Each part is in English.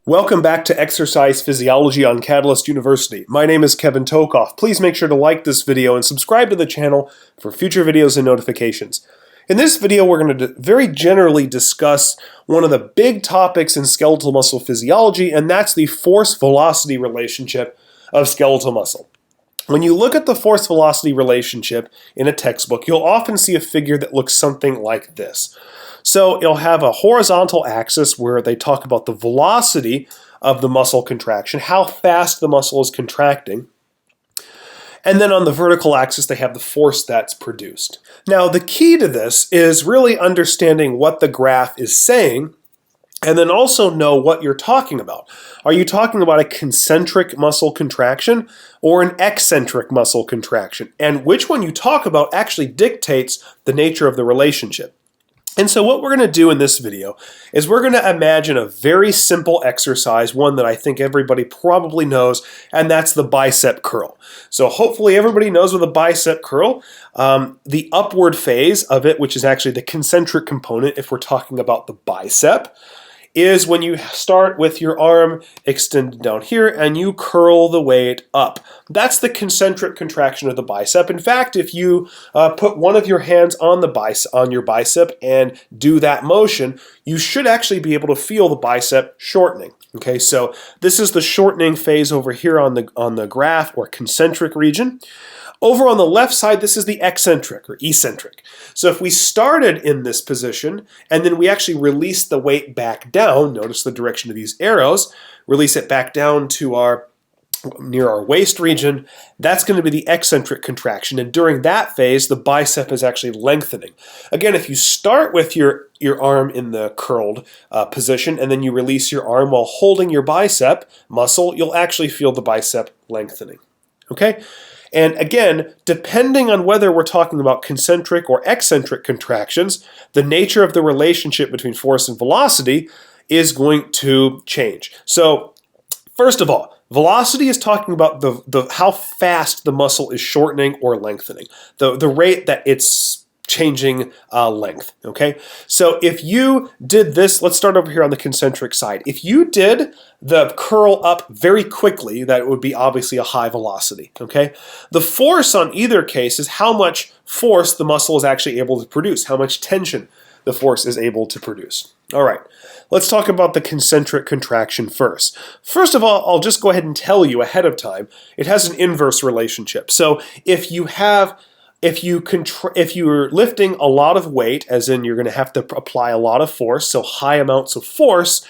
Welcome back to Exercise Physiology on Catalyst University. My name is Kevin Tokoph. Please make sure to like this video and subscribe to the channel for future videos and notifications. In this video, we're going to very generally discuss one of the big topics in skeletal muscle physiology, and that's the force-velocity relationship of skeletal muscle. When you look at the force-velocity relationship in a textbook, you'll often see a figure that looks something like this. So it'll have a horizontal axis where they talk about the velocity of the muscle contraction, how fast the muscle is contracting. And then on the vertical axis, they have the force that's produced. Now, the key to this is really understanding what the graph is saying, and then also know what you're talking about. Are you talking about a concentric muscle contraction or an eccentric muscle contraction? And which one you talk about actually dictates the nature of the relationship. And so what we're going to do in this video is we're going to imagine a very simple exercise, one that I think everybody probably knows, and that's the bicep curl. So hopefully everybody knows with a bicep curl, the upward phase of it, which is actually the concentric component if we're talking about the bicep, is when you start with your arm extended down here and you curl the weight up. That's the concentric contraction of the bicep. In fact, if you put one of your hands on your bicep and do that motion, you should actually be able to feel the bicep shortening. Okay, so this is the shortening phase over here on the graph, or concentric region. Over on the left side, this is the eccentric or eccentric. So if we started in this position and then we actually release the weight back down, notice the direction of these arrows, release it back down to near our waist region, that's going to be the eccentric contraction. And during that phase, the bicep is actually lengthening. Again, if you start with your arm in the curled position and then you release your arm while holding your bicep muscle, you'll actually feel the bicep lengthening. Okay? And again, depending on whether we're talking about concentric or eccentric contractions, the nature of the relationship between force and velocity is going to change. So, first of all, velocity is talking about how fast the muscle is shortening or lengthening, the rate that it's changing length, okay? So if you did this, let's start over here on the concentric side. If you did the curl up very quickly, that would be obviously a high velocity, okay? The force on either case is how much force the muscle is actually able to produce, how much tension the force is able to produce. All right, let's talk about the concentric contraction first. First of all, I'll just go ahead and tell you ahead of time, it has an inverse relationship. So if you're lifting a lot of weight, as in you're going to have to apply a lot of force, so high amounts of force,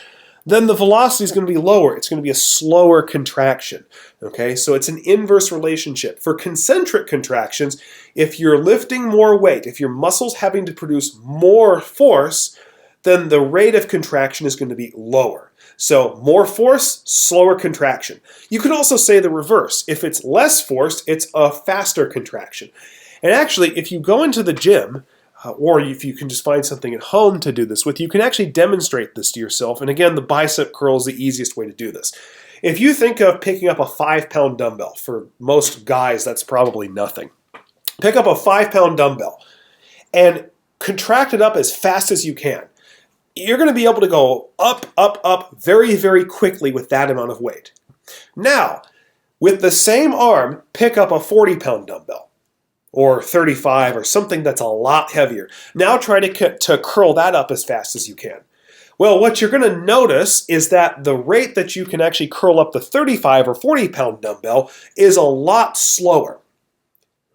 then the velocity is going to be lower. It's going to be a slower contraction. Okay, so it's an inverse relationship. For concentric contractions, if you're lifting more weight, if your muscle's having to produce more force, then the rate of contraction is going to be lower. So more force, slower contraction. You can also say the reverse. If it's less force, it's a faster contraction. And actually, if you go into the gym, or if you can just find something at home to do this with, you can actually demonstrate this to yourself. And again, the bicep curl is the easiest way to do this. If you think of picking up a 5-pound dumbbell, for most guys, that's probably nothing. Pick up a 5-pound dumbbell and contract it up as fast as you can. You're going to be able to go up, up, up very, very quickly with that amount of weight. Now, with the same arm, pick up a 40-pound dumbbell, or 35, or something that's a lot heavier. Now try to curl that up as fast as you can. Well, what you're going to notice is that the rate that you can actually curl up the 35 or 40-pound dumbbell is a lot slower.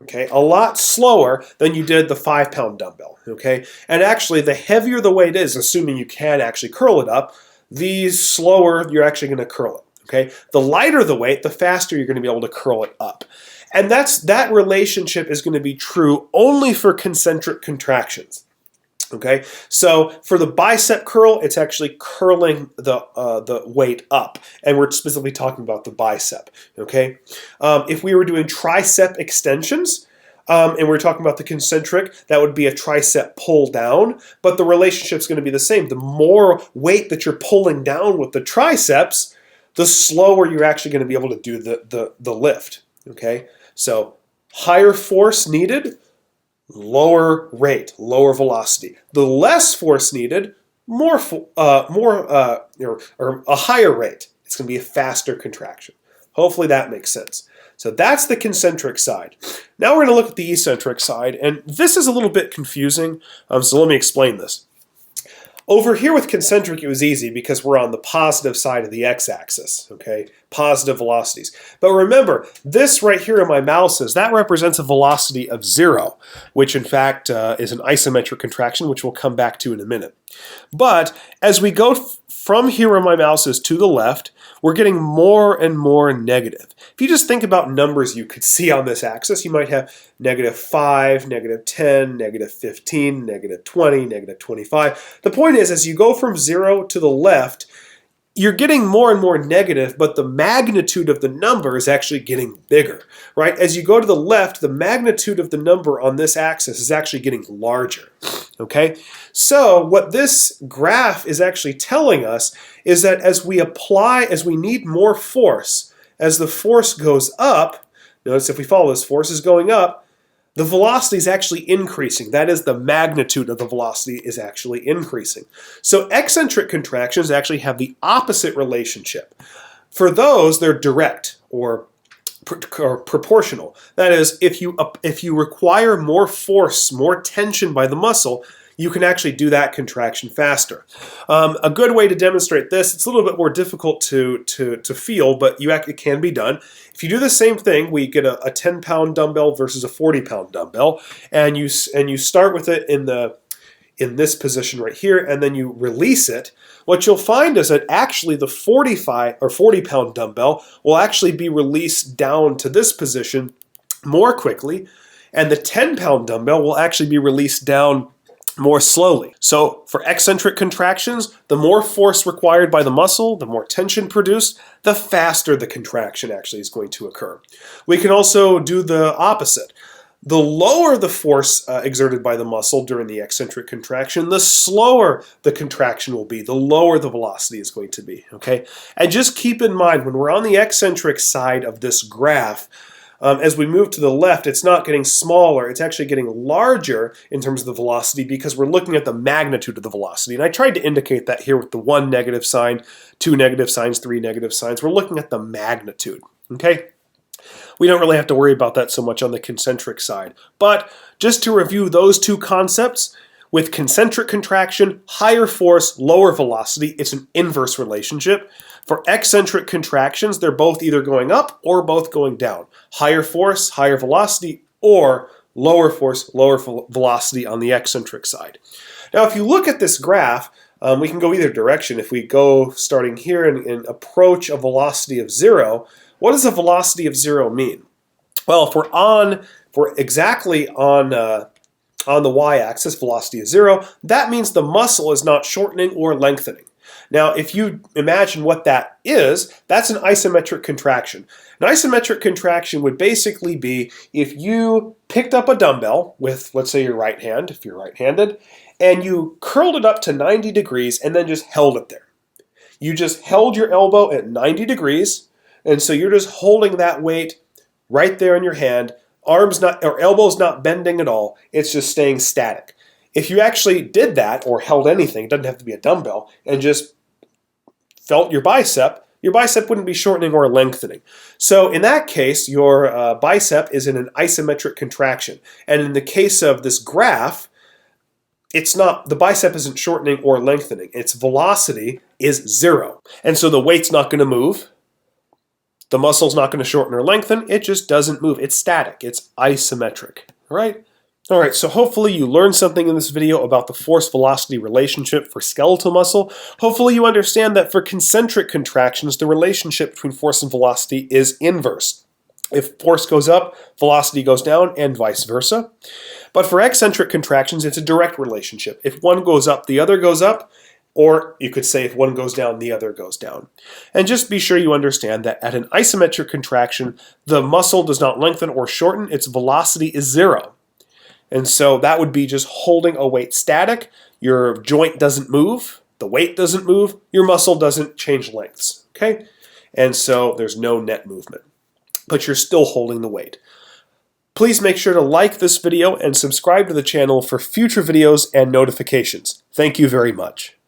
Okay, a lot slower than you did the 5-pound dumbbell. Okay, and actually, the heavier the weight is, assuming you can actually curl it up, the slower you're actually going to curl it. Okay, the lighter the weight, the faster you're going to be able to curl it up. And that relationship is going to be true only for concentric contractions. Okay, so for the bicep curl, it's actually curling the weight up, and we're specifically talking about the bicep. Okay, if we were doing tricep extensions, and we're talking about the concentric, that would be a tricep pull down, but the relationship is going to be the same. The more weight that you're pulling down with the triceps, the slower you're actually going to be able to do the lift. Okay, so higher force needed, lower rate, lower velocity. The less force needed, or a higher rate. It's going to be a faster contraction. Hopefully that makes sense. So that's the concentric side. Now we're going to look at the eccentric side, and this is a little bit confusing, so let me explain this. Over here with concentric, it was easy because we're on the positive side of the x-axis, okay? Positive velocities. But remember, this right here in my mouses, that represents a velocity of 0, which in fact is an isometric contraction, which we'll come back to in a minute. But as we go from here on my mouses to the left, we're getting more and more negative. If you just think about numbers you could see on this axis, you might have -5, -10, -15, -20, -25. The point is, as you go from 0 to the left, you're getting more and more negative, but the magnitude of the number is actually getting bigger, right? As you go to the left, the magnitude of the number on this axis is actually getting larger, okay? So what this graph is actually telling us is that as we need more force, as the force goes up, notice if we follow this, force is going up, the velocity is actually increasing. That is, the magnitude of the velocity is actually increasing. So eccentric contractions actually have the opposite relationship. For those, they're direct or proportional. That is, if you require more force, more tension by the muscle, you can actually do that contraction faster. A good way to demonstrate this, it's a little bit more difficult to feel, but it can be done. If you do the same thing, we get a 10-pound dumbbell versus a 40-pound dumbbell, and you start with it in this position right here, and then you release it. What you'll find is that actually the 40-pound dumbbell will actually be released down to this position more quickly, and the 10-pound dumbbell will actually be released down more slowly. So for eccentric contractions, the more force required by the muscle, the more tension produced, the faster the contraction actually is going to occur. We can also do the opposite. The lower the force exerted by the muscle during the eccentric contraction, the slower the contraction will be, the lower the velocity is going to be, okay? And just keep in mind, when we're on the eccentric side of this graph, as we move to the left, it's not getting smaller, it's actually getting larger in terms of the velocity because we're looking at the magnitude of the velocity. And I tried to indicate that here with the 1 negative sign, 2 negative signs, 3 negative signs. We're looking at the magnitude, okay? We don't really have to worry about that so much on the concentric side. But just to review those two concepts, with concentric contraction, higher force, lower velocity, it's an inverse relationship. For eccentric contractions, they're both either going up or both going down. Higher force, higher velocity, or lower force, lower velocity on the eccentric side. Now, if you look at this graph, we can go either direction. If we go starting here and approach a velocity of 0, what does a velocity of 0 mean? Well, if we're exactly on the y-axis, velocity is 0, that means the muscle is not shortening or lengthening. Now, if you imagine what that is, that's an isometric contraction. An isometric contraction would basically be if you picked up a dumbbell with, let's say, your right hand, if you're right-handed, and you curled it up to 90 degrees and then just held it there. You just held your elbow at 90 degrees, and so you're just holding that weight right there in your hand, elbows not bending at all, it's just staying static. If you actually did that or held anything, it doesn't have to be a dumbbell, and just felt your bicep wouldn't be shortening or lengthening. So in that case, your bicep is in an isometric contraction. And in the case of this graph, the bicep isn't shortening or lengthening. Its velocity is 0. And so the weight's not going to move. The muscle's not going to shorten or lengthen. It just doesn't move. It's static. It's isometric. All right? All right, so hopefully you learned something in this video about the force-velocity relationship for skeletal muscle. Hopefully you understand that for concentric contractions, the relationship between force and velocity is inverse. If force goes up, velocity goes down, and vice versa. But for eccentric contractions, it's a direct relationship. If one goes up, the other goes up, or you could say if one goes down, the other goes down. And just be sure you understand that at an isometric contraction, the muscle does not lengthen or shorten, its velocity is 0. And so that would be just holding a weight static. Your joint doesn't move, the weight doesn't move, your muscle doesn't change lengths, okay? And so there's no net movement, but you're still holding the weight. Please make sure to like this video and subscribe to the channel for future videos and notifications. Thank you very much.